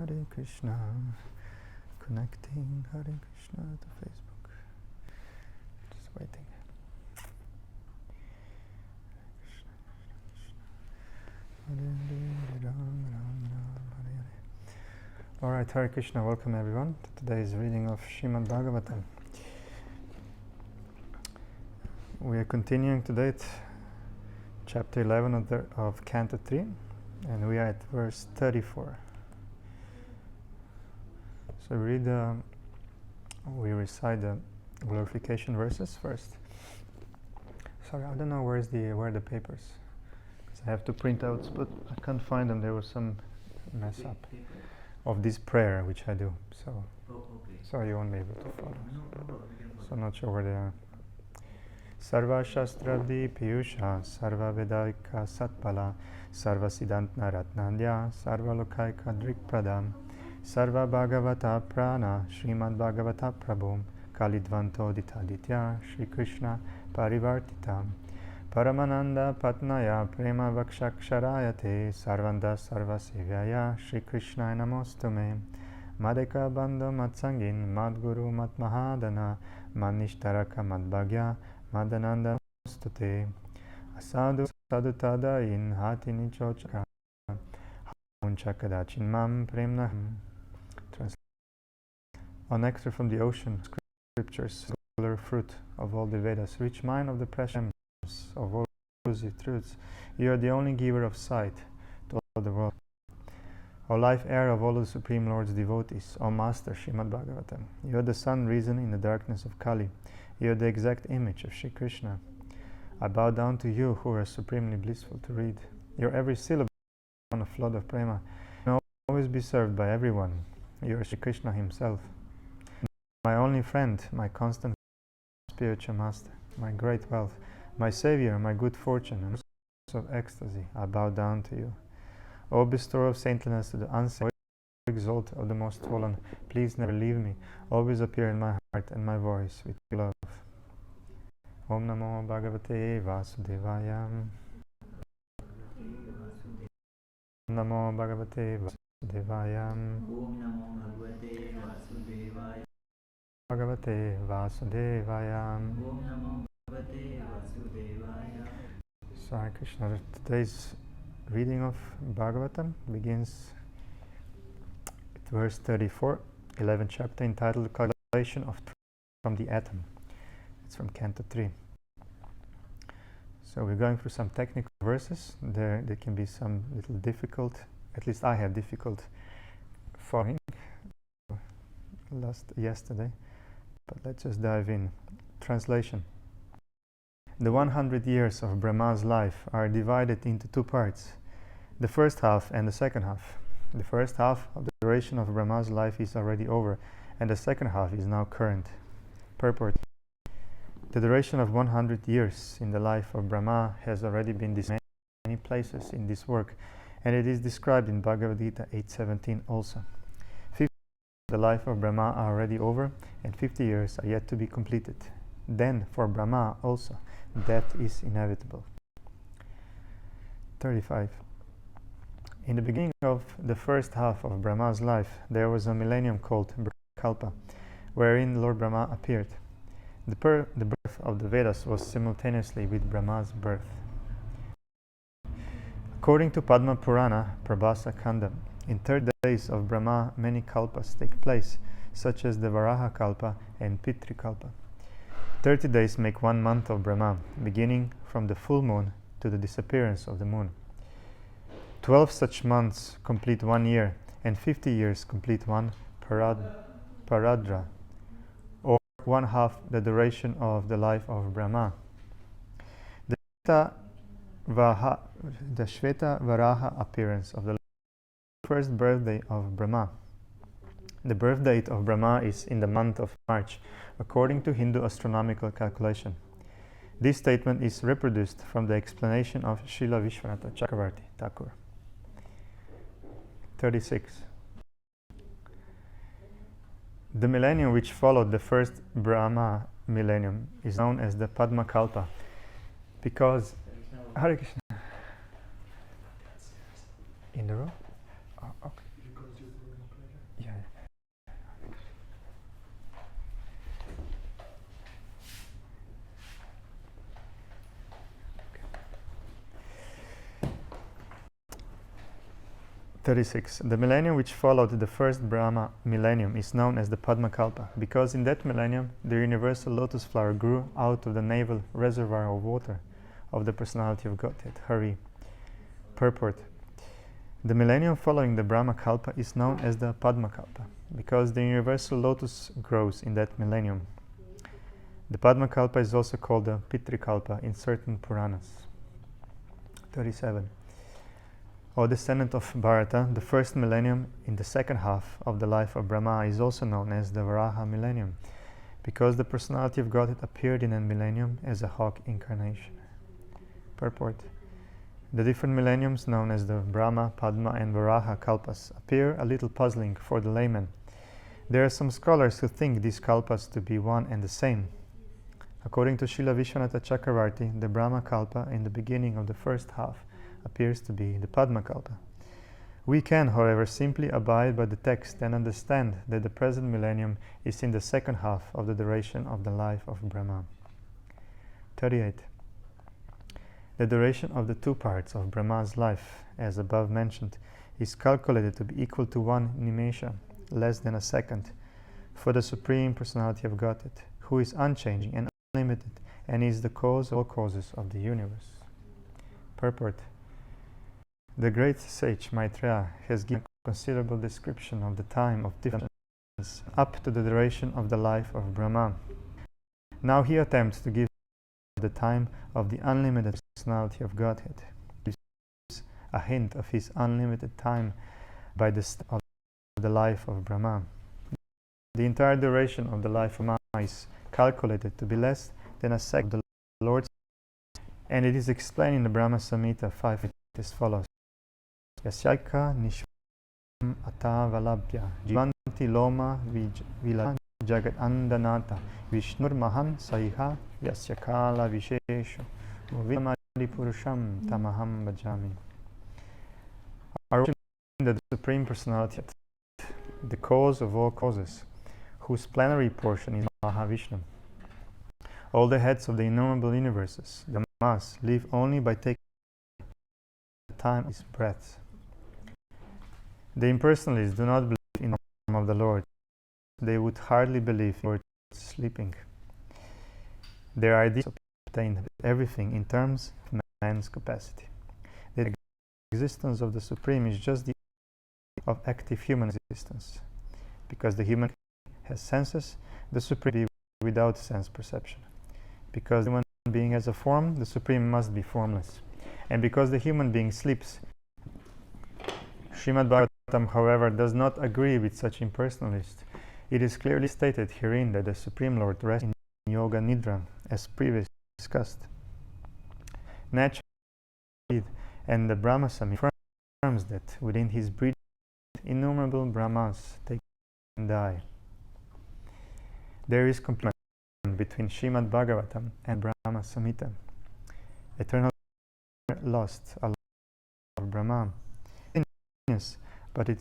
Hare Krishna. Connecting Hare Krishna to Facebook. Just waiting. Alright, Hare Krishna, welcome everyone to today's reading of Srimad Bhagavatam. We are continuing today at chapter 11 of Canto 3, and we are at verse 34. So we recite the glorification verses first. Sorry, I don't know where are the papers. I have to print out, but I can't find them. There was some mess up of this prayer which I do. So, sorry, you won't be able to follow. So I'm not sure where they are. Sarva Shastrabdi Piyusha, Sarva Vedaika Satpala, Sarva Siddhantna Ratnandya, Sarva Lokaika Drikpradam, Sarva Bhagavata Prana, Srimad Bhagavata Prabhum, Kalidvanto Ditaditya, Shri Krishna Parivartitam, Paramananda Patnaya Prema Vakshaksharayate, Sarvanda Sarvasevyaya, Shri Krishna Namostume, Madeka Bandha Matsangin, Madguru Matmahadana, Manishtaraka Madbhagya, Madananda Stute, Asadu Sadutada in Hatini Chochaka, Unchakadachin Mam Premnaham. An extract from the ocean scriptures, singular fruit of all the Vedas, rich mine of the precious of all exclusive truths. You are the only giver of sight to all the world. O life air of all the Supreme Lord's devotees, O Master Srimad Bhagavatam, you are the sun risen in the darkness of Kali. You are the exact image of Shri Krishna. I bow down to you who are supremely blissful to read. Your every syllable is on a flood of prema. You may always be served by everyone. You are Shri Krishna himself. My only friend, my constant spiritual master, my great wealth, my savior, my good fortune, and source of ecstasy, I bow down to you. O bestower of saintliness to the unsaved, exalt of the most fallen, please never leave me. Always appear in my heart and my voice with love. Om Namo Bhagavate Vasudevaya. Om Namo Bhagavate Vasudevaya. Om Namo Bhagavate Vasudevaya. Bhagavate Vasudevaya. Om Namo Bhagavate Vasudevaya. So Hare Krishna, today's reading of Bhagavatam begins at verse 34, 11th chapter, entitled Calculation of Truth from the Atom. It's from Canto 3. So we're going through some technical verses. There can be some little difficult, at least I had difficult following yesterday. But let's just dive in. Translation. The 100 years of Brahma's life are divided into two parts, the first half and the second half. The first half of the duration of Brahma's life is already over, and the second half is now current. Purport. The duration of 100 years in the life of Brahma has already been described in many places in this work, and it is described in Bhagavad Gita 8.17 also. 50 years of the life of Brahma are already over, and 50 years are yet to be completed. Then, for Brahma also, death is inevitable. 35. In the beginning of the first half of Brahma's life, there was a millennium called Kalpa, wherein Lord Brahma appeared. The birth of the Vedas was simultaneously with Brahma's birth. According to Padma Purana, Prabhasa Kanda, in 30 days of Brahma, many kalpas take place, such as the Varaha Kalpa and Pitri Kalpa. 30 days make 1 month of Brahma, beginning from the full moon to the disappearance of the moon. 12 such months complete 1 year, and 50 years complete one paradra, or 1/2 the duration of the life of Brahma. The Shveta Varaha appearance of the first birthday of Brahma. The birth date of Brahma is in the month of March, according to Hindu astronomical calculation. This statement is reproduced from the explanation of Srila Vishwanatha Chakravarti Thakur. 36. The millennium which followed the first Brahma millennium is known as the Padma Kalpa because Hare Krishna. In the row? Oh, okay. 36. The millennium which followed the first Brahma millennium is known as the Padmakalpa, because in that millennium the universal lotus flower grew out of the navel reservoir of water of the personality of Godhead, Hari. Purport. The millennium following the Brahma Kalpa is known as the Padmakalpa, because the universal lotus grows in that millennium. The Padmakalpa is also called the Pitrikalpa in certain Puranas. 37. O descendant of Bharata, the first millennium in the second half of the life of Brahma is also known as the Varaha millennium, because the personality of Godhead appeared in a millennium as a hawk incarnation. Purport. The different millenniums known as the Brahma, Padma and Varaha kalpas appear a little puzzling for the layman. There are some scholars who think these kalpas to be one and the same. According to Srila Vishwanatha Chakravarti, the Brahma kalpa in the beginning of the first half appears to be the Padma kalpa. We can, however, simply abide by the text and understand that the present millennium is in the second half of the duration of the life of Brahma. 38. The duration of the two parts of Brahma's life, as above mentioned, is calculated to be equal to 1 nimesha, less than a second, for the Supreme Personality of Godhead, who is unchanging and unlimited and is the cause of all causes of the universe. Purport. The great sage Maitreya has given a considerable description of the time of difference up to the duration of the life of Brahma. Now he attempts to give the time of the unlimited personality of Godhead. He gives a hint of his unlimited time by the start of the life of Brahma. The entire duration of the life of Brahma is calculated to be less than a second of the Lord's, and it is explained in the Brahma Samhita 5 as follows. Yasyaika nishvam atavalabhya jivanti loma vila jagat andanata vishnur mahan saiha yasyakala vishesho vidamadi purusham tamaham bhajami. Our the Supreme Personality, the cause of all causes, whose plenary portion is Mahavishnu. All the heads of the innumerable universes, the mass, live only by taking the time is breath. The impersonalists do not believe in the form of the Lord. They would hardly believe in the Lord sleeping. Their ideas obtain everything in terms of man's capacity. The existence of the Supreme is just the of active human existence. Because the human has senses, the Supreme be without sense perception. Because the human being has a form, the Supreme must be formless. And because the human being sleeps, Srimad Bhagavatam, however, does not agree with such impersonalists. It is clearly stated herein that the Supreme Lord rests in Yoga Nidra, as previously discussed. Naturally, and the Brahma Samhita affirms that within his breathing, innumerable Brahmas take and die. There is complement between Srimad Bhagavatam and Brahma Samhita. Eternal lost a lot of Brahma. Yes, but it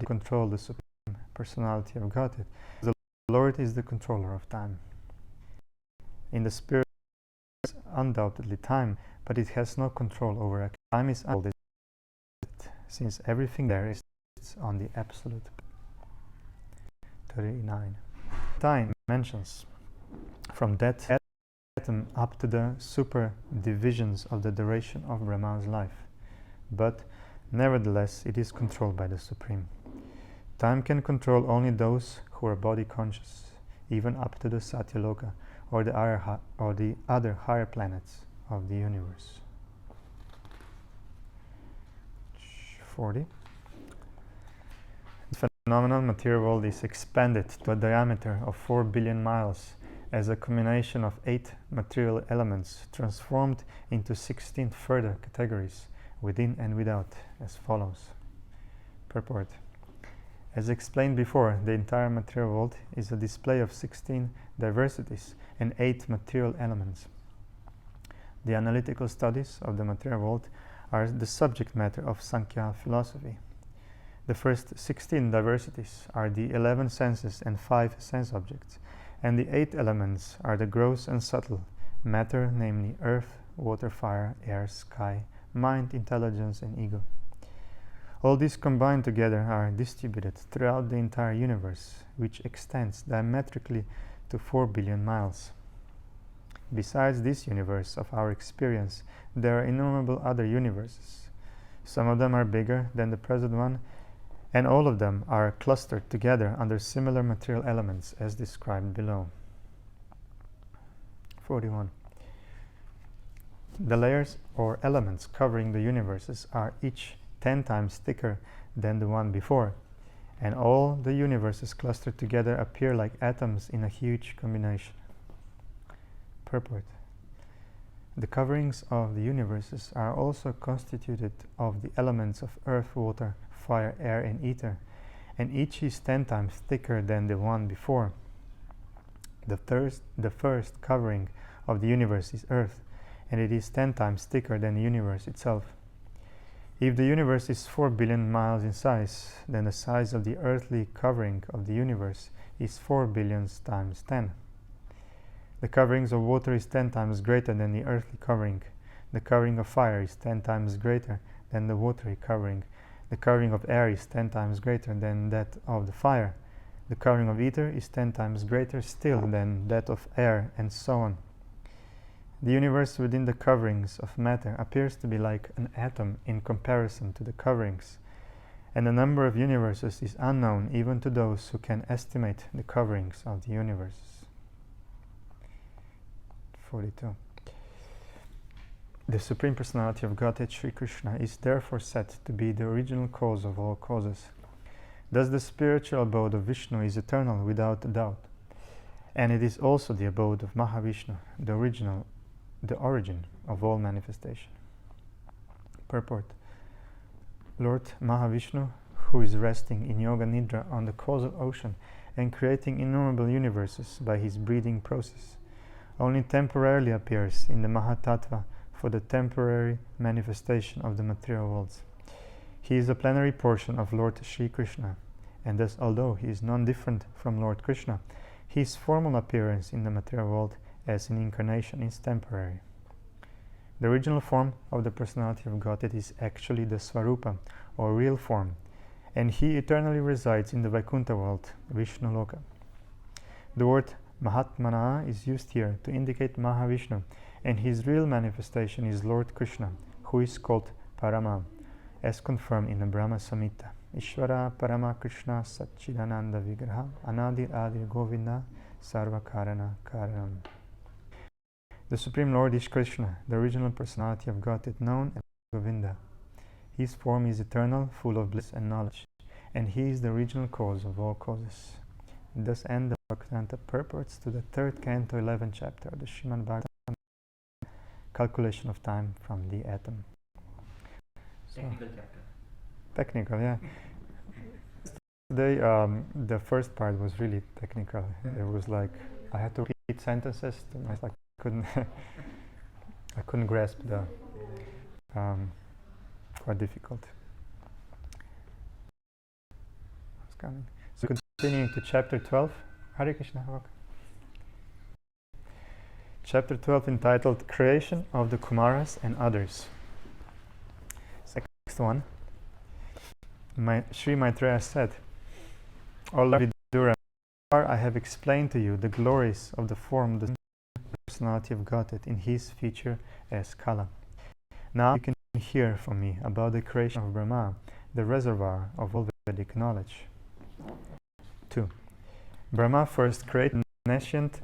control the Supreme Personality of Godhead. The Lord is the controller of time. In the spirit, is undoubtedly time, but it has no control over it. Time is unlimited, since everything there is on the absolute. 39. Time mentions from that atom up to the super divisions of the duration of Brahma's life, but nevertheless it is controlled by the Supreme. Time can control only those who are body conscious, even up to the Satyaloka or the other higher planets of the universe. 40. The phenomenal material world is expanded to a diameter of 4 billion miles as a combination of 8 material elements transformed into 16 further categories within and without, as follows. Purport. As explained before, the entire material world is a display of 16 diversities and 8 material elements. The analytical studies of the material world are the subject matter of Sankhya philosophy. The first 16 diversities are the 11 senses and 5 sense objects, and the 8 elements are the gross and subtle matter, namely earth, water, fire, air, sky, mind, intelligence, and ego. All these combined together are distributed throughout the entire universe, which extends diametrically to 4 billion miles. Besides this universe of our experience, there are innumerable other universes. Some of them are bigger than the present one, and all of them are clustered together under similar material elements as described below. 41. The layers or elements covering the universes are each 10 times thicker than the one before, and all the universes clustered together appear like atoms in a huge combination. Purport. The coverings of the universes are also constituted of the elements of earth, water, fire, air, and ether, and each is 10 times thicker than the one before. The first covering of the universe is earth, and it is 10 times thicker than the universe itself. If the universe is 4 billion miles in size, then the size of the earthly covering of the universe is 4 billion times 10. The coverings of water is 10 times greater than the earthly covering. The covering of fire is 10 times greater than the watery covering. The covering of air is 10 times greater than that of the fire. The covering of ether is 10 times greater still than that of air, and so on. The universe within the coverings of matter appears to be like an atom in comparison to the coverings, and the number of universes is unknown even to those who can estimate the coverings of the universes. 42. The Supreme Personality of Godhead, Sri Krishna, is therefore said to be the original cause of all causes. Thus the spiritual abode of Vishnu is eternal without a doubt, and it is also the abode of Mahavishnu, the origin of all manifestation. Purport. Lord Mahavishnu, who is resting in Yoga Nidra on the causal ocean and creating innumerable universes by his breathing process, only temporarily appears in the Mahatattva for the temporary manifestation of the material worlds. He is a plenary portion of Lord Sri Krishna, and thus, although he is non-different from Lord Krishna, his formal appearance in the material world as an incarnation is temporary. The original form of the Personality of Godhead is actually the Svarupa, or real form, and he eternally resides in the Vaikuntha world, Vishnu Loka. The word Mahatmana is used here to indicate Mahavishnu, and his real manifestation is Lord Krishna, who is called Parama, as confirmed in the Brahma Samhita. Ishvara Parama Krishna Satchidananda Vigraha Anadir Adir Govinda Sarvakarana Karanam. The Supreme Lord is Krishna, the original personality of Godhead known as Govinda. His form is eternal, full of bliss and knowledge, and he is the original cause of all causes. Thus end the Bhaktivedanta purports to the 3rd canto, 11th chapter of the Srimad Bhagavatam, calculation of time from the atom. Technical chapter. Technical, yeah. Today, the first part was really technical. It was like I had to repeat sentences. I like couldn't I couldn't grasp the quite difficult. It's coming. So continuing to chapter 12. Hare Krishna. Chapter 12 entitled Creation of the Kumaras and Others. Next one. Sri Maitreya said, O Lord Vidura, I have explained to you the glories of the form, the personality of Godhead in his feature as Kala. Now you can hear from me about the creation of Brahma, the reservoir of all Vedic knowledge. 2. Brahma first created nescient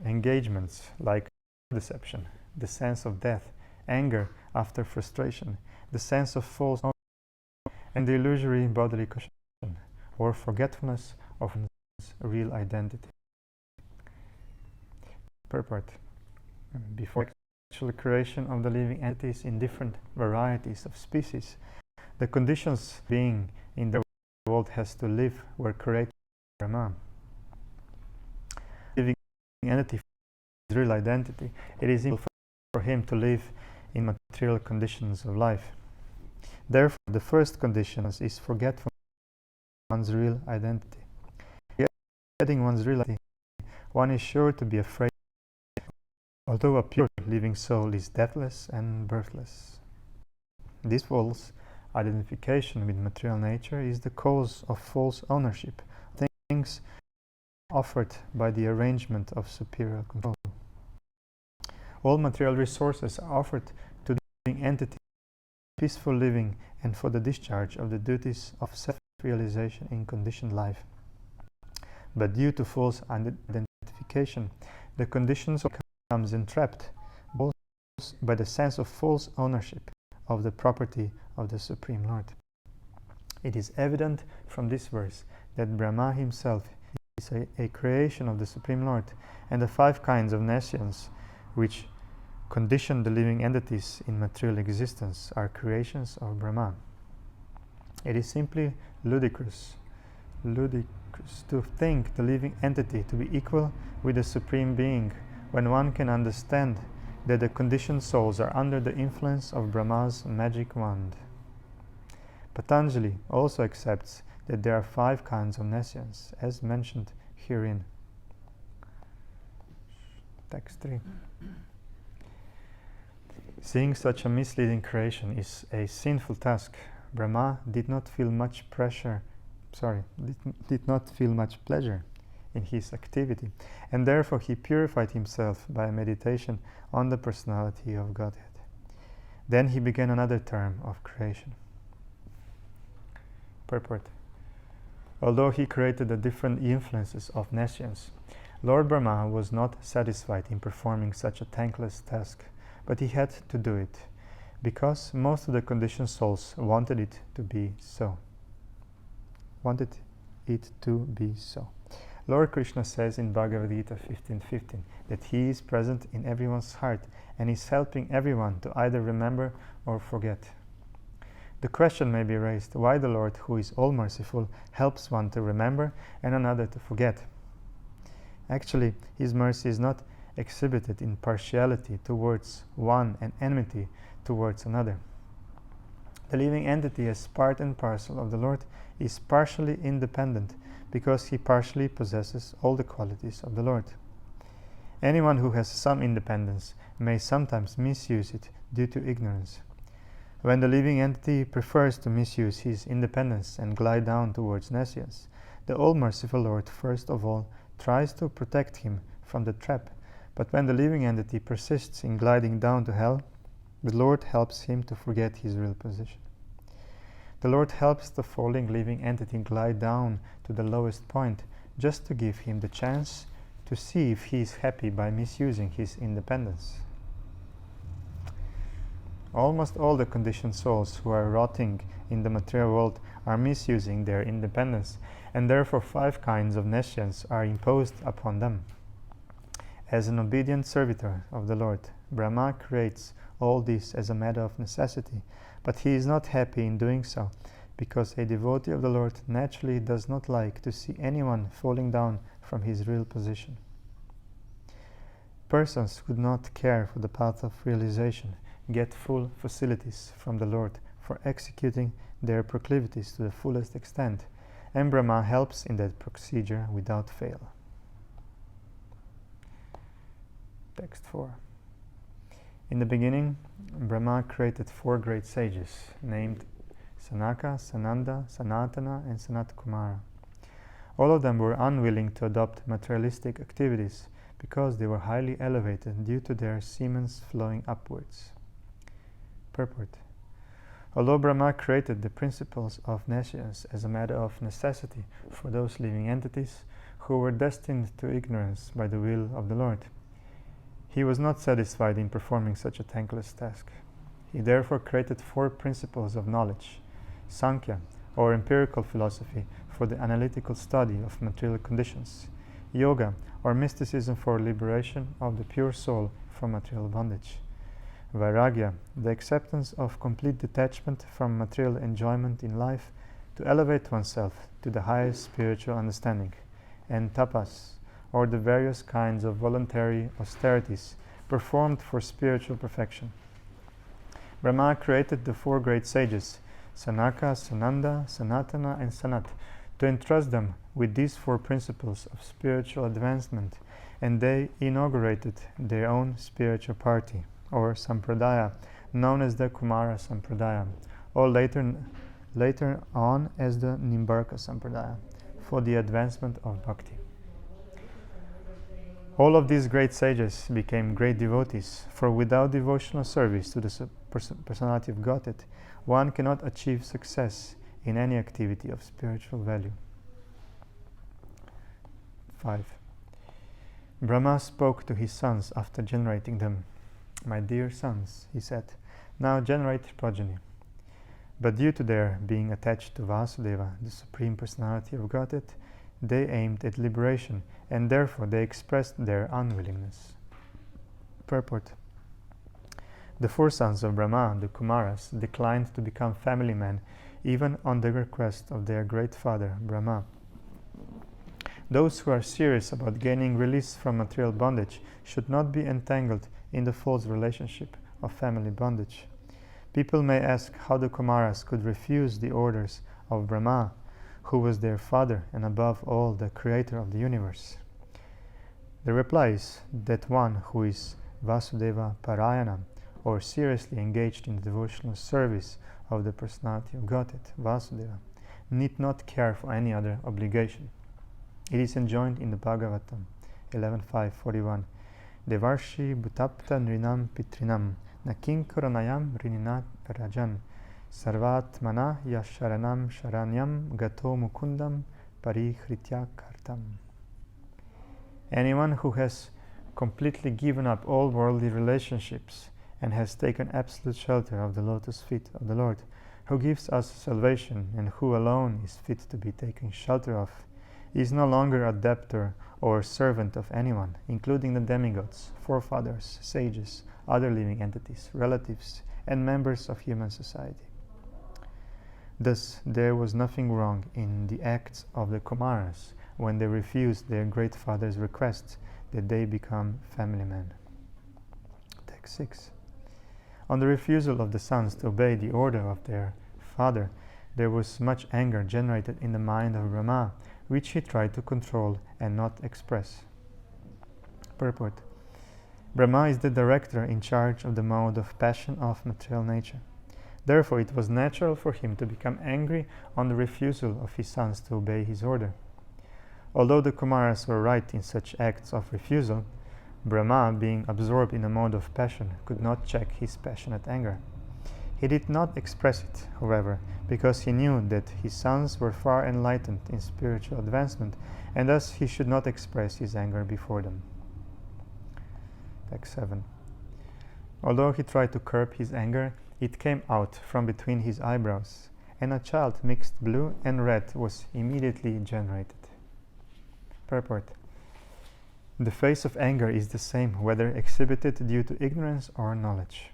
engagements like deception, the sense of death, anger after frustration, the sense of false and the illusory bodily caution, or forgetfulness of one's real identity. Purport. Before actual creation of the living entities in different varieties of species, the conditions being in the world has to live were created by Brahma. Living entity his real identity, it is impossible for him to live in material conditions of life. Therefore, the first condition is forgetfulness of one's real identity. Forgetting one's real identity, one is sure to be afraid, although a pure living soul is deathless and birthless. These souls Identification with material nature is the cause of false ownership of things offered by the arrangement of superior control. All material resources are offered to the living entity for peaceful living and for the discharge of the duties of self-realization in conditioned life. But due to false identification, the conditioned soul becomes entrapped both by the sense of false ownership of the property of the Supreme Lord. It is evident from this verse that Brahma himself is a creation of the Supreme Lord, and the 5 kinds of nescience which condition the living entities in material existence are creations of Brahma. It is simply ludicrous to think the living entity to be equal with the Supreme Being when one can understand that the conditioned souls are under the influence of Brahma's magic wand. Patanjali also accepts that there are 5 kinds of nescience, as mentioned herein. Text 3. Seeing such a misleading creation is a sinful task, Brahma did not feel much pleasure in his activity, and therefore he purified himself by meditation on the personality of Godhead. Then he began another term of creation. Purport. Although he created the different influences of nescience, Lord Brahma was not satisfied in performing such a thankless task, but he had to do it, because most of the conditioned souls wanted it to be so. Lord Krishna says in Bhagavad Gita 15:15 that he is present in everyone's heart and is helping everyone to either remember or forget. The question may be raised, why the Lord, who is all-merciful, helps one to remember and another to forget? Actually, his mercy is not exhibited in partiality towards one and enmity towards another. The living entity, as part and parcel of the Lord, is partially independent because he partially possesses all the qualities of the Lord. Anyone who has some independence may sometimes misuse it due to ignorance. When the living entity prefers to misuse his independence and glide down towards nescience, the all-merciful Lord first of all tries to protect him from the trap, but when the living entity persists in gliding down to hell, the Lord helps him to forget his real position. The Lord helps the falling living entity glide down to the lowest point, just to give him the chance to see if he is happy by misusing his independence. Almost all the conditioned souls who are rotting in the material world are misusing their independence, and therefore 5 kinds of nescience are imposed upon them. As an obedient servitor of the Lord, Brahma creates all this as a matter of necessity, but he is not happy in doing so, because a devotee of the Lord naturally does not like to see anyone falling down from his real position. Persons who do not care for the path of realization get full facilities from the Lord for executing their proclivities to the fullest extent, and Brahma helps in that procedure without fail. Text 4. In the beginning, Brahma created 4 great sages, named Sanaka, Sananda, Sanatana, and Sanat Kumara. All of them were unwilling to adopt materialistic activities because they were highly elevated due to their semens flowing upwards. Purport. Although Brahma created the principles of nescience as a matter of necessity for those living entities who were destined to ignorance by the will of the Lord, he was not satisfied in performing such a thankless task. He therefore created 4 principles of knowledge, Sankhya, or empirical philosophy for the analytical study of material conditions, Yoga, or mysticism for liberation of the pure soul from material bondage, Vairagya, the acceptance of complete detachment from material enjoyment in life to elevate oneself to the highest spiritual understanding, and Tapas, or the various kinds of voluntary austerities performed for spiritual perfection. Brahma created the 4 great sages, Sanaka, Sananda, Sanatana, and Sanat, to entrust them with these 4 principles of spiritual advancement, and they inaugurated their own spiritual party, or Sampradaya, known as the Kumara Sampradaya, or later on as the Nimbarka Sampradaya, for the advancement of bhakti. All of these great sages became great devotees, for without devotional service to the personality of Godhead, one cannot achieve success in any activity of spiritual value. 5. Brahma spoke to his sons after generating them. "My dear sons," he said, "now generate progeny." But due to their being attached to Vasudeva, the Supreme Personality of Godhead, they aimed at liberation, and therefore they expressed their unwillingness. Purport. The 4 sons of Brahma, the Kumaras, declined to become family men, even on the request of their great father, Brahma. Those who are serious about gaining release from material bondage should not be entangled in the false relationship of family bondage. People may ask how the Kumaras could refuse the orders of Brahma, who was their father and above all the creator of the universe. The reply is that one who is Vasudeva Parayana, or seriously engaged in the devotional service of the personality of Godhead, Vasudeva, need not care for any other obligation. It is enjoined in the Bhagavatam 11.5.41, Devarshi bhutapta nrinam pitrinam nakinkaranayam rininat rajan sarvatmana yasharanam sharanyam gato mukundam parihritya kartam. Anyone who has completely given up all worldly relationships and has taken absolute shelter of the lotus feet of the Lord, who gives us salvation and who alone is fit to be taken shelter of, is no longer a debtor or servant of anyone, including the demigods, forefathers, sages, other living entities, relatives, and members of human society. Thus, there was nothing wrong in the acts of the Kumaras when they refused their great father's request that they become family men. Text 6. On the refusal of the sons to obey the order of their father, there was much anger generated in the mind of Brahma, which he tried to control and not express. Purport. Brahma is the director in charge of the mode of passion of material nature. Therefore, it was natural for him to become angry on the refusal of his sons to obey his order. Although the Kumaras were right in such acts of refusal, Brahma, being absorbed in a mode of passion, could not check his passionate anger. He did not express it, however, because he knew that his sons were far enlightened in spiritual advancement, and thus he should not express his anger before them. Text 7. Although he tried to curb his anger, it came out from between his eyebrows, and a child mixed blue and red was immediately generated. Purport. The face of anger is the same whether exhibited due to ignorance or knowledge.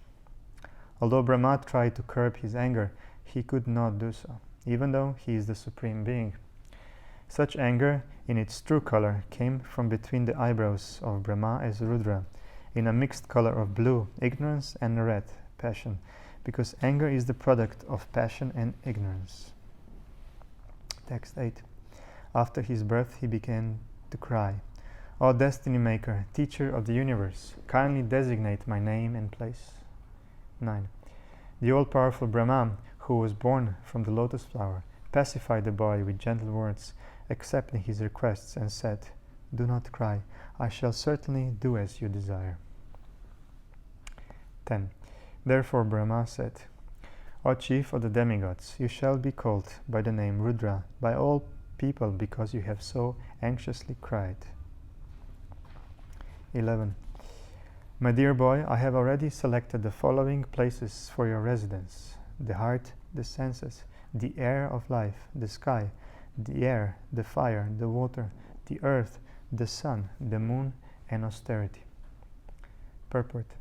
Although Brahma tried to curb his anger, he could not do so, even though he is the Supreme Being. Such anger, in its true color, came from between the eyebrows of Brahma as Rudra, in a mixed color of blue, ignorance, and red, passion, because anger is the product of passion and ignorance. Text 8. After his birth, he began to cry, "O Destiny Maker, Teacher of the universe, kindly designate my name and place." 9. The all-powerful Brahma, who was born from the lotus flower, pacified the boy with gentle words, accepting his requests, and said, "Do not cry, I shall certainly do as you desire." 10. Therefore Brahma said, "O chief of the demigods, you shall be called by the name Rudra by all people because you have so anxiously cried." 11. My dear boy, I have already selected the following places for your residence: the heart, the senses, the air of life, the sky, the air, the fire, the water, the earth, the sun, the moon, and austerity. Purport.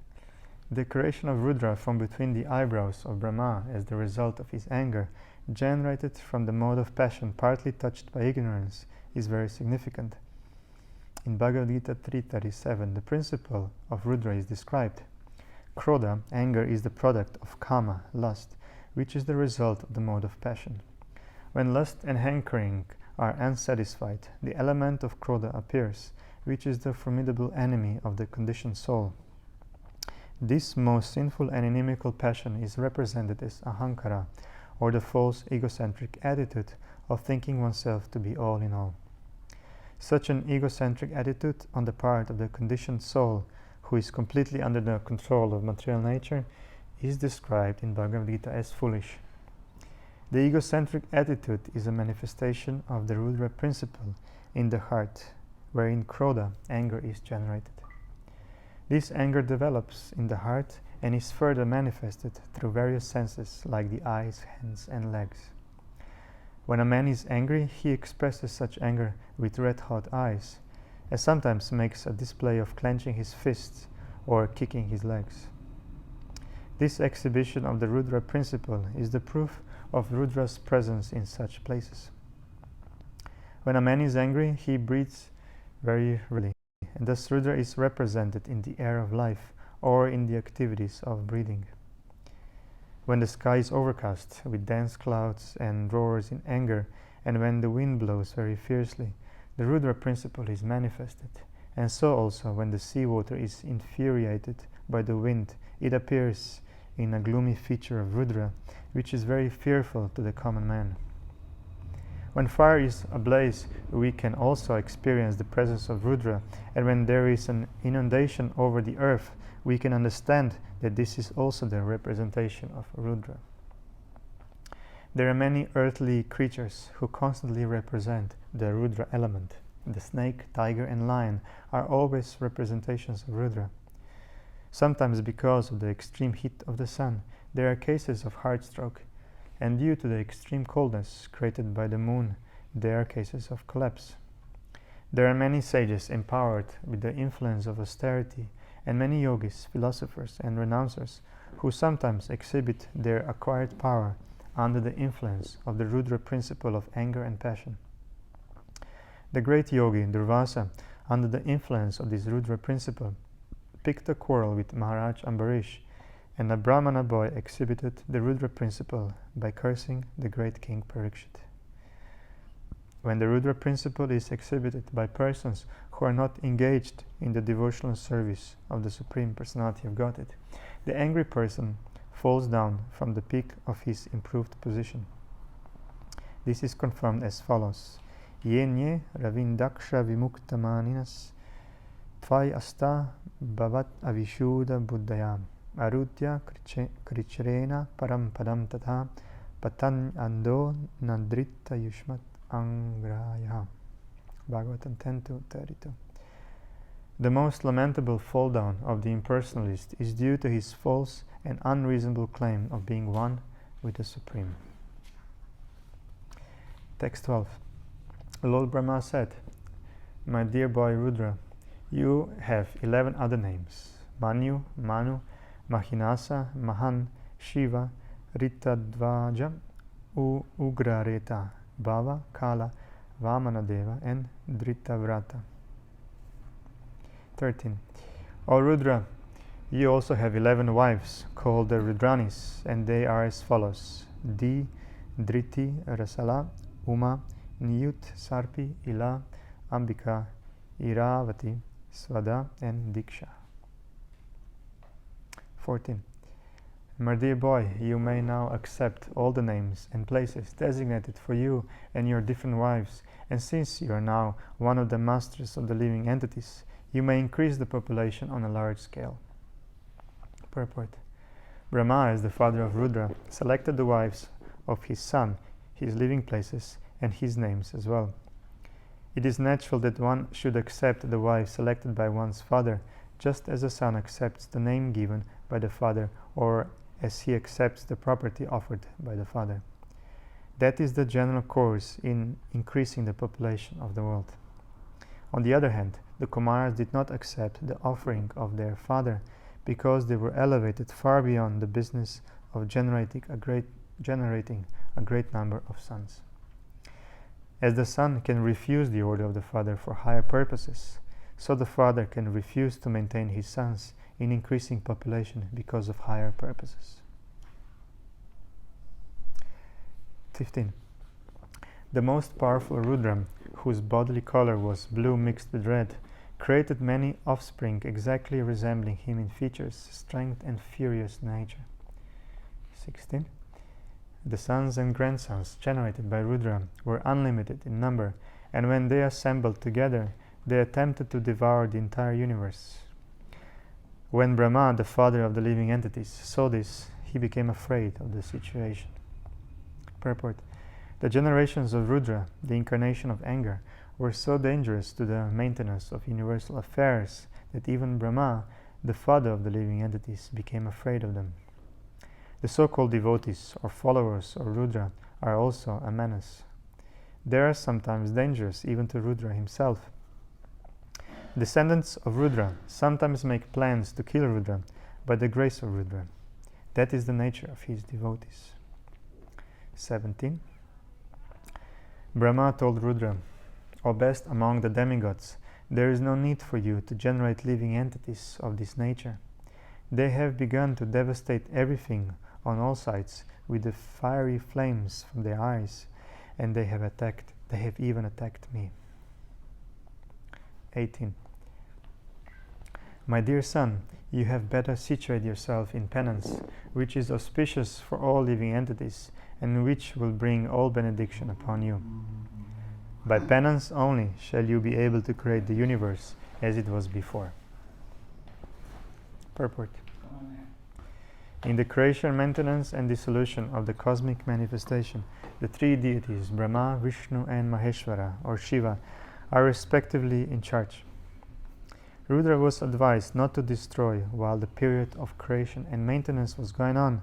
The creation of Rudra from between the eyebrows of Brahma as the result of his anger, generated from the mode of passion partly touched by ignorance, is very significant. In Bhagavad Gita 3.37, the principle of Rudra is described. Krodha, anger, is the product of kama, lust, which is the result of the mode of passion. When lust and hankering are unsatisfied, the element of Krodha appears, which is the formidable enemy of the conditioned soul. This most sinful and inimical passion is represented as ahankara, or the false egocentric attitude of thinking oneself to be all in all. Such an egocentric attitude on the part of the conditioned soul, who is completely under the control of material nature, is described in Bhagavad Gita as foolish. The egocentric attitude is a manifestation of the Rudra principle in the heart, wherein krodha, anger, is generated. This anger develops in the heart and is further manifested through various senses like the eyes, hands, and legs. When a man is angry, he expresses such anger with red-hot eyes, and sometimes makes a display of clenching his fists or kicking his legs. This exhibition of the Rudra principle is the proof of Rudra's presence in such places. When a man is angry, he breathes very rarely, and thus Rudra is represented in the air of life or in the activities of breathing. When the sky is overcast with dense clouds and roars in anger, and when the wind blows very fiercely, the Rudra principle is manifested. And so also when the seawater is infuriated by the wind, it appears in a gloomy feature of Rudra, which is very fearful to the common man. When fire is ablaze, we can also experience the presence of Rudra, and when there is an inundation over the earth, we can understand that this is also the representation of Rudra. There are many earthly creatures who constantly represent the Rudra element. The snake, tiger, and lion are always representations of Rudra. Sometimes because of the extreme heat of the sun, there are cases of heart stroke, and due to the extreme coldness created by the moon, there are cases of collapse. There are many sages empowered with the influence of austerity, and many yogis, philosophers, and renouncers who sometimes exhibit their acquired power under the influence of the Rudra principle of anger and passion. The great yogi Durvasa, under the influence of this Rudra principle, picked a quarrel with Maharaj Ambarish, and a Brahmana boy exhibited the Rudra principle by cursing the great king Parikshit. When the Rudra principle is exhibited by persons who are not engaged in the devotional service of the Supreme Personality of Godhead, the angry person falls down from the peak of his improved position. This is confirmed as follows: Yenye ravindaksha vimuktamaninas tvai asta bhavat avishuddha buddhayam arudya krichrena param padam tatha patan ando nadritta yushmat angraya. Bhagavatam 10-32. The most lamentable fall down of the impersonalist is due to his false and unreasonable claim of being one with the Supreme. Text 12. Lord Brahma said, "My dear boy Rudra, you have 11 other names: Manu, Manu, Mahinasa, Mahan, Shiva, Ritadvaja, Ugrareta, Bhava, Kala, Vamanadeva, and Dritavrata." 13. O Rudra, you also have 11 wives called the Rudranis, and they are as follows: Di, Driti, Rasala, Uma, Niyut, Sarpi, Ila, Ambika, Iravati, Svada, and Diksha. 14. My dear boy, you may now accept all the names and places designated for you and your different wives, and since you are now one of the masters of the living entities, you may increase the population on a large scale. Purport. Brahma, as the father of Rudra, selected the wives of his son, his living places, and his names as well. It is natural that one should accept the wife selected by one's father, just as a son accepts the name given by the father, or as he accepts the property offered by the father. That is the general course in increasing the population of the world. On the other hand, the Kumaras did not accept the offering of their father because they were elevated far beyond the business of generating a great number of sons. As the son can refuse the order of the father for higher purposes, so the father can refuse to maintain his sons in increasing population because of higher purposes. 15. The most powerful Rudra, whose bodily color was blue mixed with red, created many offspring exactly resembling him in features, strength, and furious nature. 16. The sons and grandsons generated by Rudra were unlimited in number, and when they assembled together, they attempted to devour the entire universe. When Brahma, the father of the living entities, saw this, he became afraid of the situation. Purport. The generations of Rudra, the incarnation of anger, were so dangerous to the maintenance of universal affairs that even Brahma, the father of the living entities, became afraid of them. The so-called devotees or followers of Rudra are also a menace. They are sometimes dangerous even to Rudra himself. Descendants of Rudra sometimes make plans to kill Rudra by the grace of Rudra. That is the nature of his devotees. 17. Brahma told Rudra, O best among the demigods, there is no need for you to generate living entities of this nature. They have begun to devastate everything on all sides with the fiery flames from their eyes, and they have even attacked me. 18. My dear son, you have better situate yourself in penance, which is auspicious for all living entities, and which will bring all benediction upon you. By penance only shall you be able to create the universe as it was before. Purport. In the creation, maintenance, and dissolution of the cosmic manifestation, the three deities, Brahma, Vishnu, and Maheshwara, or Shiva, are respectively in charge. Rudra was advised not to destroy while the period of creation and maintenance was going on,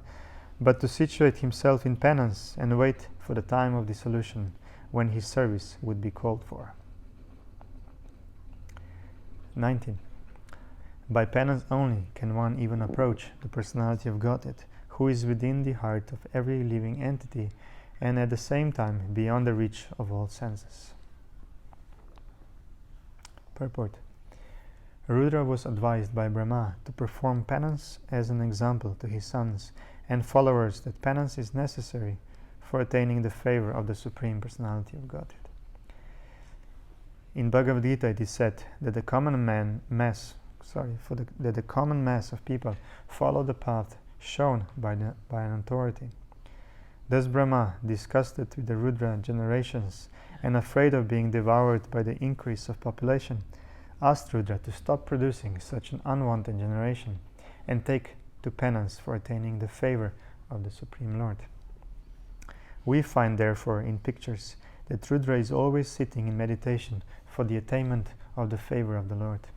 but to situate himself in penance and wait for the time of dissolution, when his service would be called for. 19. By penance only can one even approach the personality of Godhead, who is within the heart of every living entity and at the same time beyond the reach of all senses. Purport. Rudra was advised by Brahma to perform penance as an example to his sons and followers that penance is necessary for attaining the favor of the Supreme Personality of Godhead. In Bhagavad Gita it is said that the common mass of people follow the path shown by an authority. Thus Brahma, disgusted with the Rudra generations and afraid of being devoured by the increase of population, asked Rudra to stop producing such an unwanted generation and take to penance for attaining the favor of the Supreme Lord. We find therefore in pictures that Rudra is always sitting in meditation for the attainment of the favor of the Lord.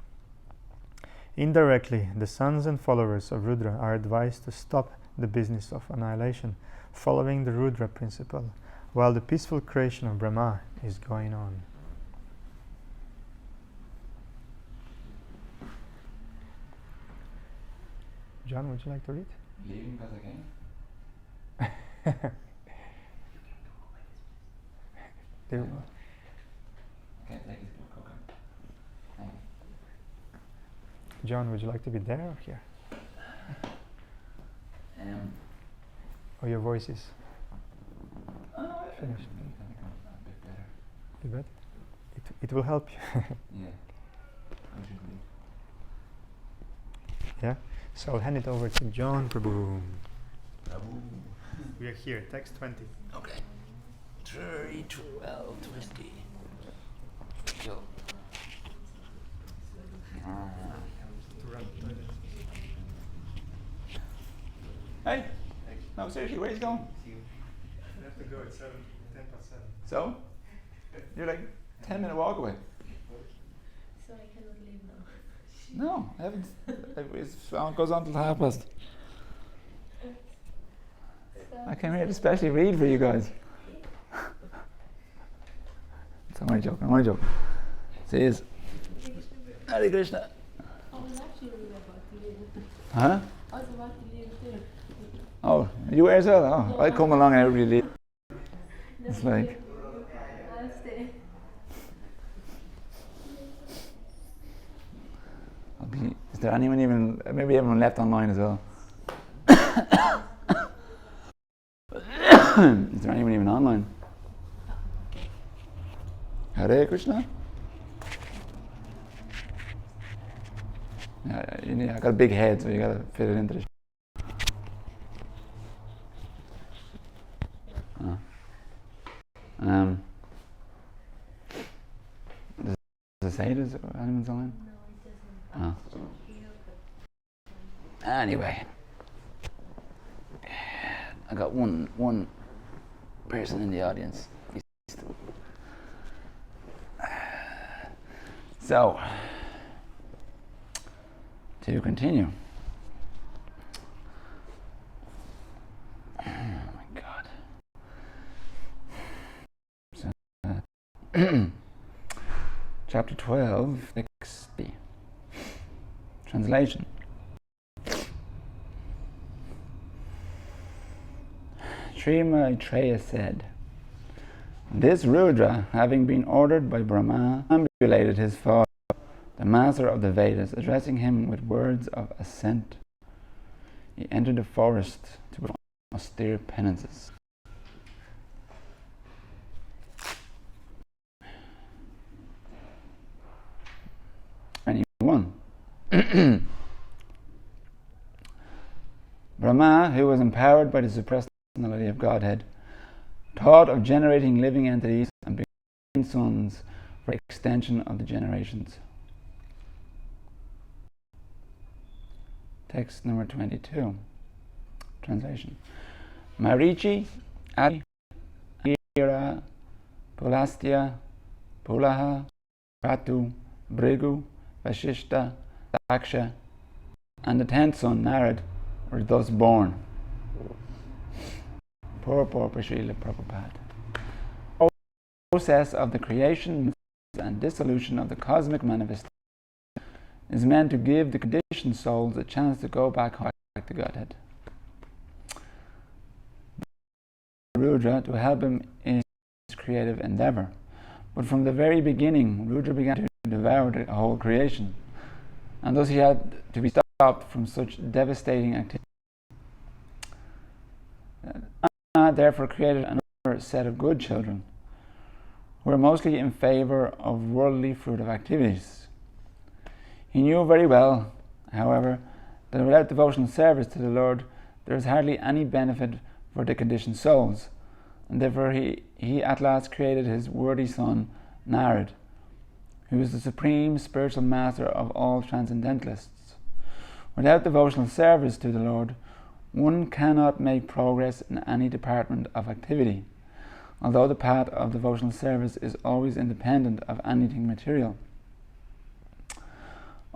Indirectly, the sons and followers of Rudra are advised to stop the business of annihilation, following the Rudra principle, while the peaceful creation of Brahma is going on. John, would you like to read? Leaving because I can. Do Can't take his book, okay. Thank you. John, would you like to be there or here? Or your voice is finished? A bit better. You bet. It will help you. Yeah. I should leave. Yeah? So I'll hand it over to John Prabhu. We are here, text 20. Okay. 3, 12, 20. Go. Hey! No, seriously, where are you going? You have to go at 10 past 7. So? You're like 10-minute walk away. So I cannot leave now. No, I haven't. It goes on till 1:30. I came here to specially read for you guys. It's only joking, I'm only joking. See you. Hare Krishna. I was actually really about to leave. Huh? I was about to leave too. Oh, you were as well? Oh, I come along and everybody leave. It's like... I'll stay. Is there anyone even... Maybe everyone left online as well. Is there anyone even online? I got a big head, so you got to fit it into the. Does it say does anyone's online? No, it doesn't. Oh. Anyway, I got one person in the audience. So, to continue. Oh my God. So, chapter 12, 60. Translation. Sri Maitreya said, "This Rudra, having been ordered by Brahma, ambulated his father, the master of the Vedas, addressing him with words of assent. He entered the forest to perform austere penances. Anyone. Brahma, who was empowered by the supreme personality of Godhead, thought of generating living entities and becoming sons for extension of the generations." Text number 22. Translation. Marichi, Adi, Ira, Pulastya, Pulaha, Ratu, Brigu, Vashishta, Daksha, and the 10th son, Narad, were thus born. Purport by Srila Prabhupada. The process of the creation and dissolution of the cosmic manifestation is meant to give the conditioned souls a chance to go back to Godhead. Rudra to help him in his creative endeavor. But from the very beginning, Rudra began to devour the whole creation, and thus he had to be stopped from such devastating activity. Therefore created another set of good children, who were mostly in favor of worldly fruitive activities. He knew very well, however, that without devotional service to the Lord, there is hardly any benefit for the conditioned souls, and therefore he at last created his worthy son, Narad, who is the supreme spiritual master of all transcendentalists. Without devotional service to the Lord, one cannot make progress in any department of activity, although the path of devotional service is always independent of anything material.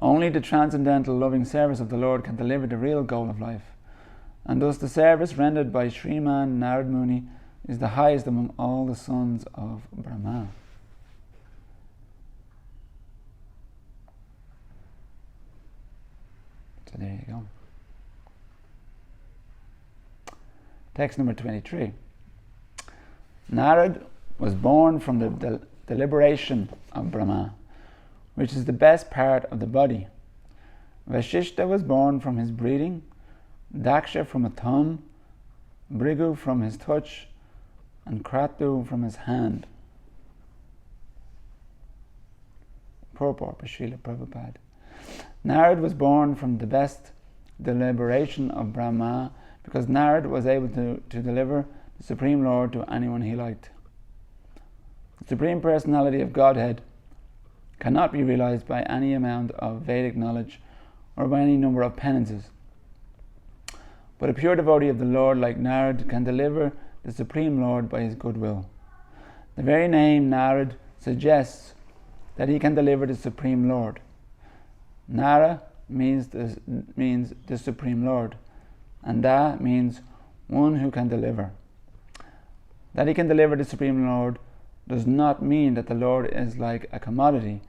Only the transcendental loving service of the Lord can deliver the real goal of life, and thus the service rendered by Sriman Narad Muni is the highest among all the sons of Brahma. So there you go. Text number 23. Narad was born from the deliberation of Brahma, which is the best part of the body. Vashishta was born from his breathing, Daksha from a thumb, Brigu from his touch, and Kratu from his hand. Purport by Srila Prabhupada. Narad was born from the best deliberation of Brahma because Narad was able to deliver the Supreme Lord to anyone he liked. The Supreme Personality of Godhead cannot be realized by any amount of Vedic knowledge or by any number of penances. But a pure devotee of the Lord like Narad can deliver the Supreme Lord by his goodwill. The very name Narad suggests that he can deliver the Supreme Lord. Nara means the Supreme Lord, and Da means one who can deliver. That he can deliver the Supreme Lord does not mean that the Lord is like a commodity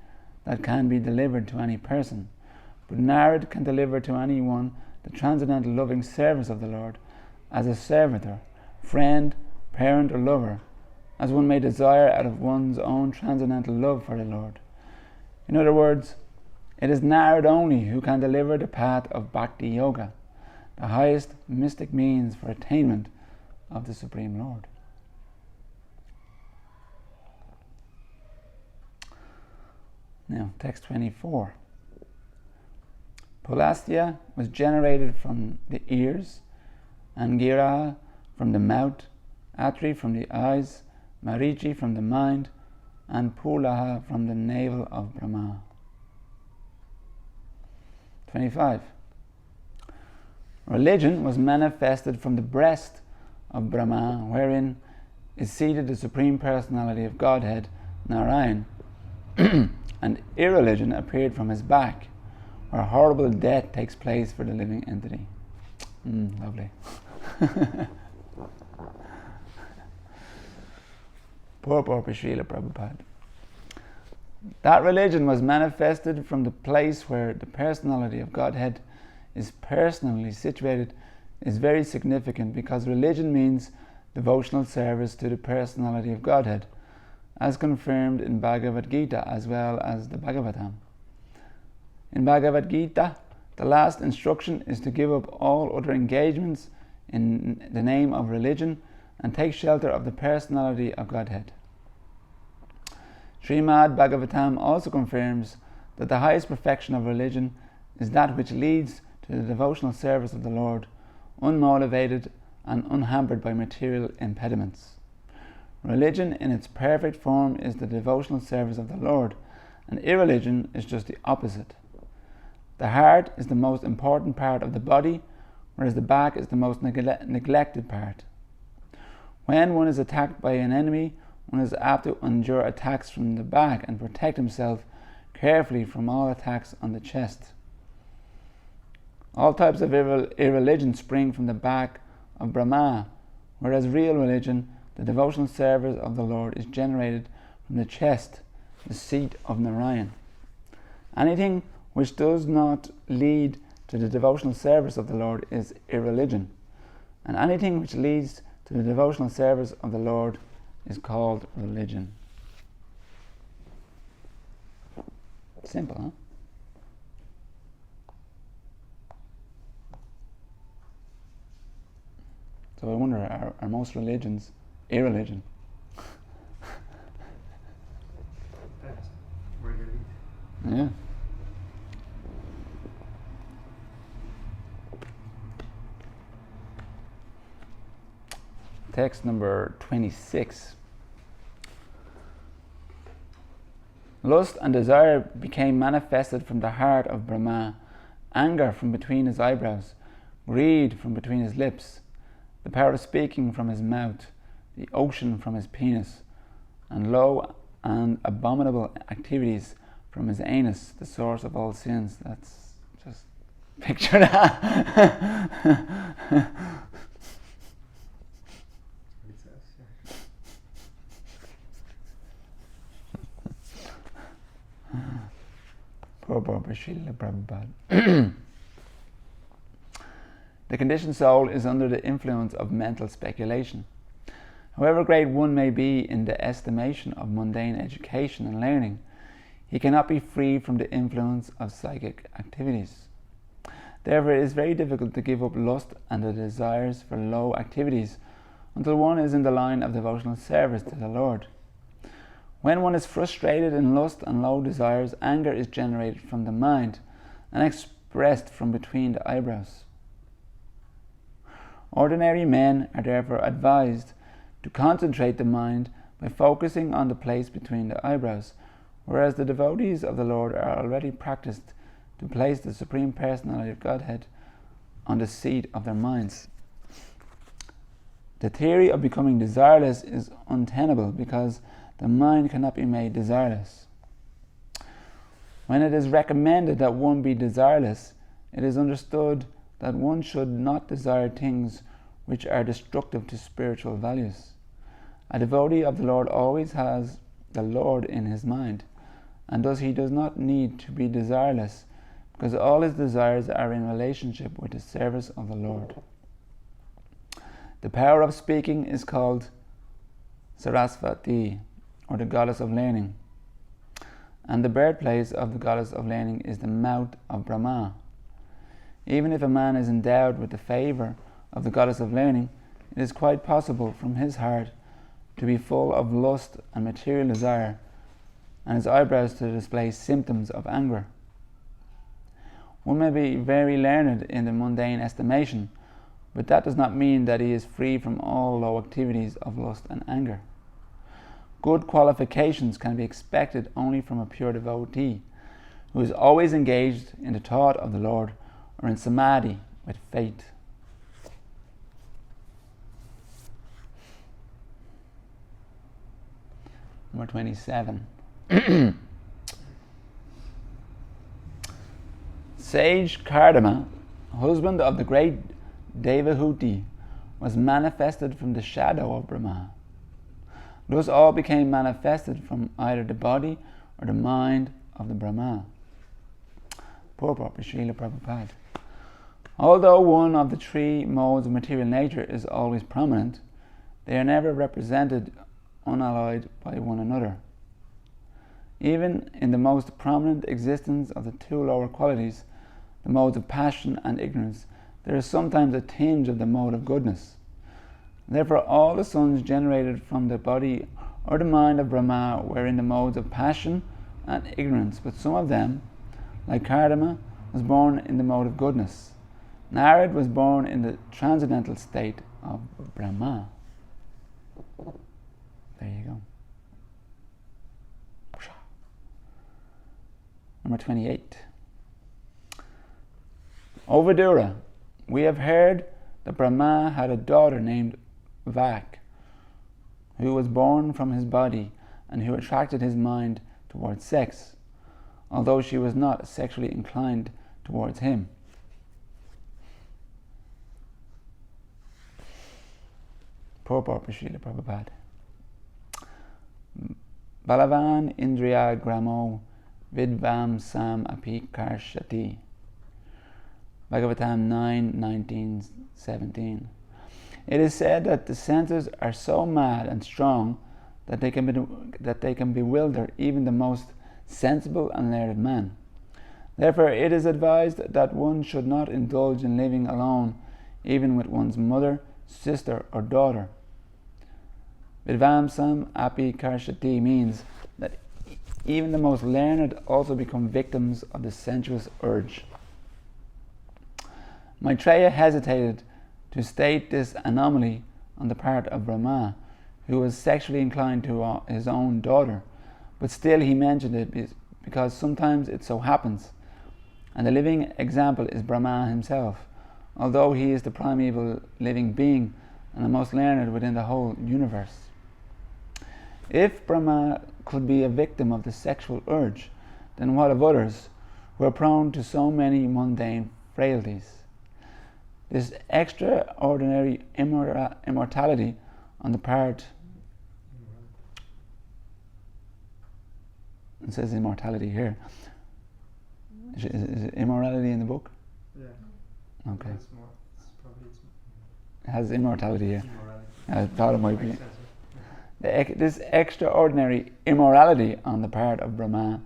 that can be delivered to any person, but Narad can deliver to anyone the transcendental loving service of the Lord as a servitor, friend, parent, or lover, as one may desire out of one's own transcendental love for the Lord. In other words, it is Narad only who can deliver the path of Bhakti Yoga, the highest mystic means for attainment of the Supreme Lord. Now, text 24. Pulasthya was generated from the ears, Angira from the mouth, Atri from the eyes, Marichi from the mind, and Pulaha from the navel of Brahma. 25. Religion was manifested from the breast of Brahma, wherein is seated the Supreme Personality of Godhead, Narayan, and irreligion appeared from his back, where horrible death takes place for the living entity. Lovely. Purport by Srila Prabhupada. That religion was manifested from the place where the personality of Godhead is personally situated is very significant, because religion means devotional service to the personality of Godhead, as confirmed in Bhagavad Gita as well as the Bhagavatam. In Bhagavad Gita, the last instruction is to give up all other engagements in the name of religion and take shelter of the personality of Godhead. Srimad Bhagavatam also confirms that the highest perfection of religion is that which leads to the devotional service of the Lord, unmotivated and unhampered by material impediments. Religion in its perfect form is the devotional service of the Lord, and irreligion is just the opposite. The heart is the most important part of the body, whereas the back is the most neglected part. When one is attacked by an enemy, one is apt to endure attacks from the back and protect himself carefully from all attacks on the chest. All types of irreligion spring from the back of Brahma, whereas real religion, the devotional service of the Lord, is generated from the chest, the seat of Narayan. Anything which does not lead to the devotional service of the Lord is irreligion, and anything which leads to the devotional service of the Lord is called religion. Simple, huh? So I wonder, are most religions irreligion? That's where they lead. Yeah. Text number 26. Lust and desire became manifested from the heart of Brahma, anger from between his eyebrows, greed from between his lips, the power of speaking from his mouth, the ocean from his penis, and low and abominable activities from his anus, the source of all sins. That's just picture that. It says, yeah. Purport by Srila Prabhupada. The conditioned soul is under the influence of mental speculation. However great one may be in the estimation of mundane education and learning, he cannot be free from the influence of psychic activities. Therefore, it is very difficult to give up lust and the desires for low activities until one is in the line of devotional service to the Lord. When one is frustrated in lust and low desires, anger is generated from the mind and expressed from between the eyebrows. Ordinary men are therefore advised to concentrate the mind by focusing on the place between the eyebrows, whereas the devotees of the Lord are already practiced to place the Supreme Personality of Godhead on the seat of their minds. The theory of becoming desireless is untenable because the mind cannot be made desireless. When it is recommended that one be desireless, it is understood that one should not desire things which are destructive to spiritual values. A devotee of the Lord always has the Lord in his mind, and thus he does not need to be desireless, because all his desires are in relationship with the service of the Lord. The power of speaking is called Sarasvati, or the goddess of learning, and the birthplace of the goddess of learning is the mouth of Brahma. Even if a man is endowed with the favour of the goddess of learning, it is quite possible from his heart to be full of lust and material desire, and his eyebrows to display symptoms of anger. One may be very learned in the mundane estimation, but that does not mean that he is free from all low activities of lust and anger. Good qualifications can be expected only from a pure devotee, who is always engaged in the thought of the Lord or in samadhi with faith. Number 27. Sage Kardama, husband of the great Devahuti, was manifested from the shadow of Brahma. Thus all became manifested from either the body or the mind of the Brahma. Purport by Srila Prabhupada. Although one of the three modes of material nature is always prominent, they are never represented unalloyed by one another. Even in the most prominent existence of the two lower qualities, the modes of passion and ignorance, there is sometimes a tinge of the mode of goodness. Therefore all the sons generated from the body or the mind of Brahma were in the modes of passion and ignorance, but some of them, like Kardama, was born in the mode of goodness. Narad was born in the transcendental state of Brahma. There you go. Number 28. O Vidura, we have heard that Brahma had a daughter named Vak, who was born from his body and who attracted his mind towards sex, although she was not sexually inclined towards him. Purport by Srila Prabhupada. Balavan Indriya Gramo Vidvam Sam Api Karshati. Bhagavatam 9, 19, 17. It is said that the senses are so mad and strong that they can bewilder even the most sensible and learned man. Therefore it is advised that one should not indulge in living alone, even with one's mother, sister or daughter. Vidvamsam api karshati means that even the most learned also become victims of the sensuous urge. Maitreya hesitated to state this anomaly on the part of Brahma, who was sexually inclined to his own daughter, but still he mentioned it because sometimes it so happens, and the living example is Brahma himself, although he is the primeval living being and the most learned within the whole universe. If Brahma could be a victim of the sexual urge, then what of others who are prone to so many mundane frailties? This extraordinary immortality on the part, it says immortality here. Is it immorality in the book? Yeah. Okay. It's more. It's probably It has immortality here. immorality. I thought it might be. Makes sense, yeah. This extraordinary immorality on the part of Brahma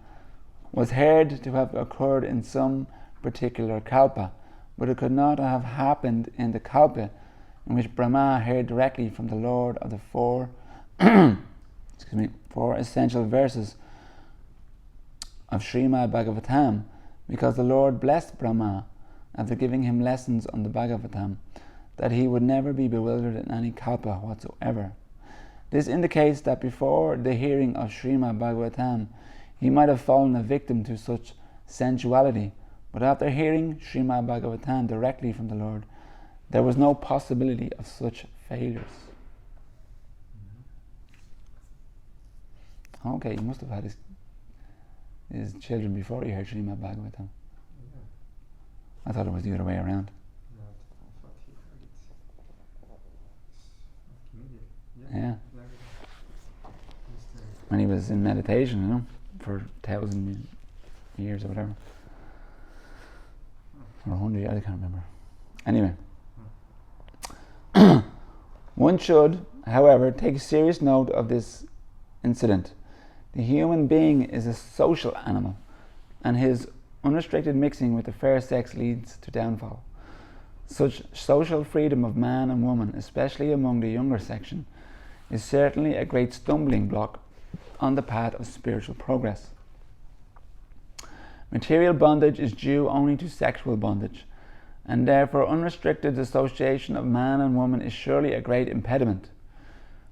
was heard to have occurred in some particular kalpa, but it could not have happened in the kalpa in which Brahma heard directly from the Lord of the four essential verses of Srimad Bhagavatam, because the Lord blessed Brahma after giving him lessons on the Bhagavatam that he would never be bewildered in any kalpa whatsoever. This indicates that before the hearing of Srimad Bhagavatam he might have fallen a victim to such sensuality, but after hearing Srimad Bhagavatam directly from the Lord, there was no possibility of such failures. Okay, he must have had his children before he heard Srimad Bhagavatam. Yeah. I thought it was the other way around. No, I thought he heard it immediately. Yeah. Very good. Mr. When he was in meditation, for 1,000 years or whatever. Or 100 years, I can't remember. Anyway. One should, however, take serious note of this incident. The human being is a social animal, and his unrestricted mixing with the fair sex leads to downfall. Such social freedom of man and woman, especially among the younger section, is certainly a great stumbling block on the path of spiritual progress. Material bondage is due only to sexual bondage, and therefore unrestricted association of man and woman is surely a great impediment.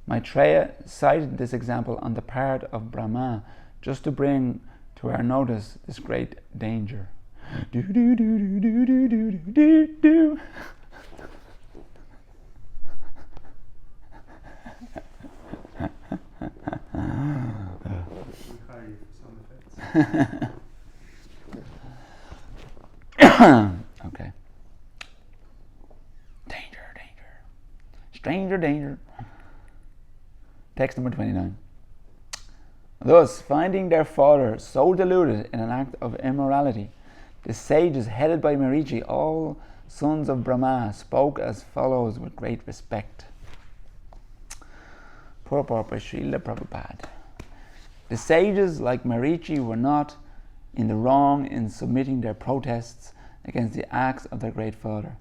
Maitreya cited this example on the part of Brahma just to bring to our notice this great danger. Do do do do do do do do do. We hire you for sound effects. Okay. Danger, danger. Stranger danger. Text number 29. Thus, finding their father so deluded in an act of immorality, the sages headed by Marichi, all sons of Brahma, spoke as follows with great respect. Purport by Srila Prabhupada. The sages, like Marichi, were not in the wrong in submitting their protests against the acts of their great father.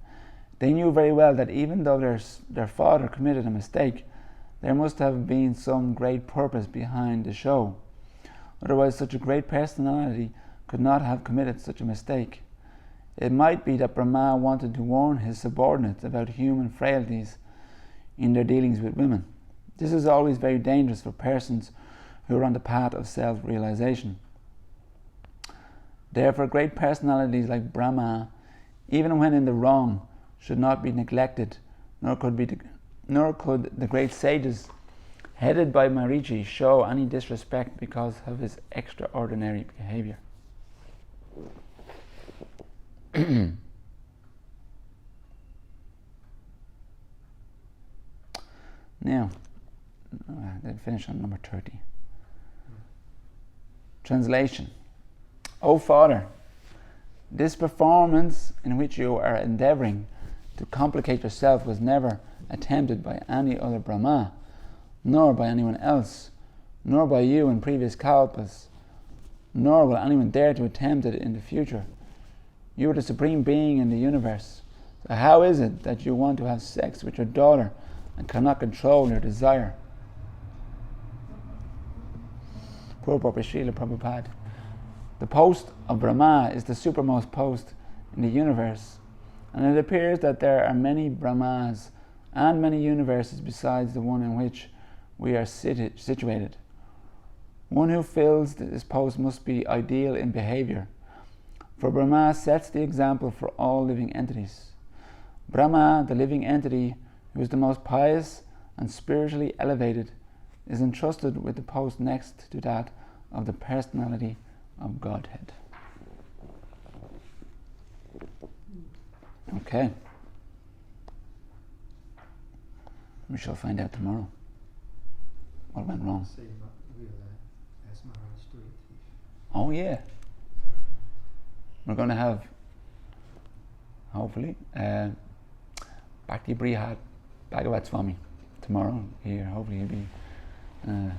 They knew very well that even though their father committed a mistake, there must have been some great purpose behind the show. Otherwise, such a great personality could not have committed such a mistake. It might be that Brahma wanted to warn his subordinates about human frailties in their dealings with women. This is always very dangerous for persons who are on the path of self-realization. Therefore, great personalities like Brahma, even when in the wrong, should not be neglected, nor could the great sages, headed by Marichi, show any disrespect because of his extraordinary behavior. Now, then finish on number 30. Translation. O Father, this performance in which you are endeavouring to complicate yourself was never attempted by any other Brahma, nor by anyone else, nor by you in previous kalpas, nor will anyone dare to attempt it in the future. You are the supreme being in the universe. So how is it that you want to have sex with your daughter and cannot control your desire? Purport by Srila Prabhupada. The post of Brahma is the supermost post in the universe, and it appears that there are many Brahmas and many universes besides the one in which we are situated. One who fills this post must be ideal in behavior, for Brahma sets the example for all living entities. Brahma, the living entity, who is the most pious and spiritually elevated, is entrusted with the post next to that of the personality of Godhead. Okay. We shall find out tomorrow what went wrong. Say we'll ask Maharaj to eat. Oh yeah. We're going to have, hopefully, Bhakti Brihad Bhagavat Swami tomorrow here. Hopefully he'll be,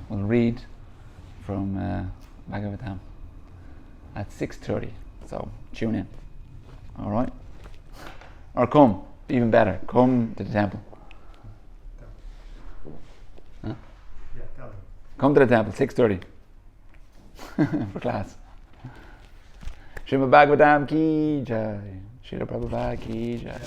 we'll read from Bhagavatam at 6:30. So tune in. All right. Or come, even better. Come to the temple. Huh? Yeah, tell them. Come to the temple, 6:30 for class. Srimad Bhagavatam ki jai. Srila Prabhupada ki jai.